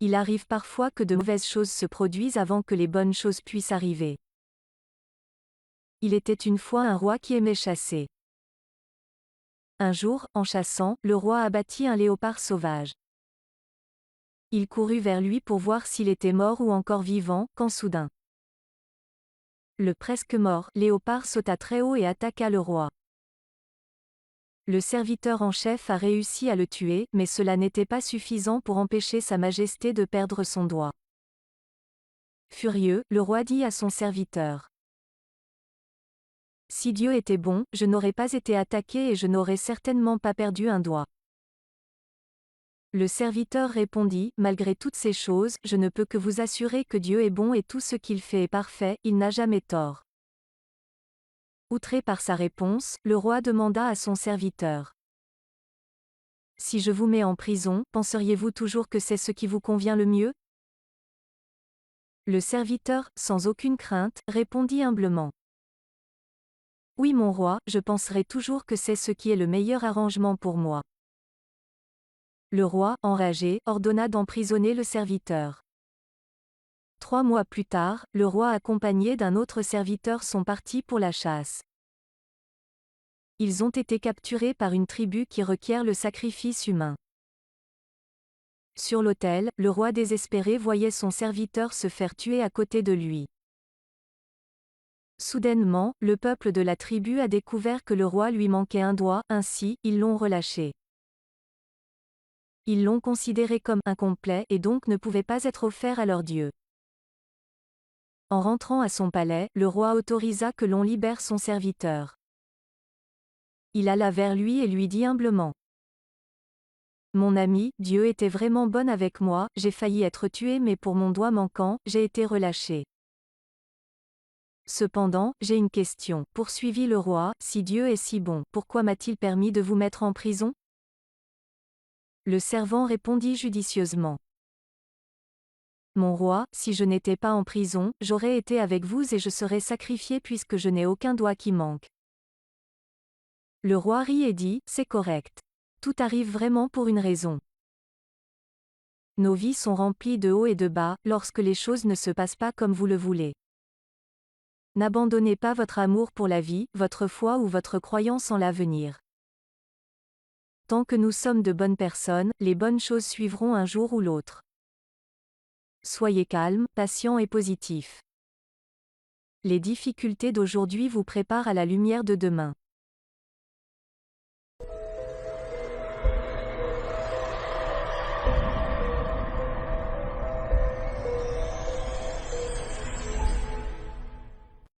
Il arrive parfois que de mauvaises choses se produisent avant que les bonnes choses puissent arriver. Il était une fois un roi qui aimait chasser. Un jour, en chassant, le roi abattit un léopard sauvage. Il courut vers lui pour voir s'il était mort ou encore vivant, quand soudain, le presque mort léopard sauta très haut et attaqua le roi. Le serviteur en chef a réussi à le tuer, mais cela n'était pas suffisant pour empêcher Sa Majesté de perdre son doigt. Furieux, le roi dit à son serviteur: « Si Dieu était bon, je n'aurais pas été attaqué et je n'aurais certainement pas perdu un doigt. » Le serviteur répondit: « Malgré toutes ces choses, je ne peux que vous assurer que Dieu est bon et tout ce qu'il fait est parfait, il n'a jamais tort. » Outré par sa réponse, le roi demanda à son serviteur: « Si je vous mets en prison, penseriez-vous toujours que c'est ce qui vous convient le mieux ?» Le serviteur, sans aucune crainte, répondit humblement: « Oui mon roi, je penserai toujours que c'est ce qui est le meilleur arrangement pour moi. » Le roi, enragé, ordonna d'emprisonner le serviteur. 3 mois plus tard, le roi accompagné d'un autre serviteur sont partis pour la chasse. Ils ont été capturés par une tribu qui requiert le sacrifice humain. Sur l'autel, le roi désespéré voyait son serviteur se faire tuer à côté de lui. Soudainement, le peuple de la tribu a découvert que le roi lui manquait un doigt, ainsi, ils l'ont relâché. Ils l'ont considéré comme incomplet et donc ne pouvait pas être offert à leur Dieu. En rentrant à son palais, le roi autorisa que l'on libère son serviteur. Il alla vers lui et lui dit humblement: « Mon ami, Dieu était vraiment bon avec moi, j'ai failli être tué mais pour mon doigt manquant, j'ai été relâché. Cependant, j'ai une question, poursuivit le roi, si Dieu est si bon, pourquoi m'a-t-il permis de vous mettre en prison ?» Le servant répondit judicieusement: « Mon roi, si je n'étais pas en prison, j'aurais été avec vous et je serais sacrifié puisque je n'ai aucun doigt qui manque. » Le roi rit et dit: « C'est correct. Tout arrive vraiment pour une raison. Nos vies sont remplies de hauts et de bas, lorsque les choses ne se passent pas comme vous le voulez. N'abandonnez pas votre amour pour la vie, votre foi ou votre croyance en l'avenir. Tant que nous sommes de bonnes personnes, les bonnes choses suivront un jour ou l'autre. Soyez calme, patient et positif. Les difficultés d'aujourd'hui vous préparent à la lumière de demain.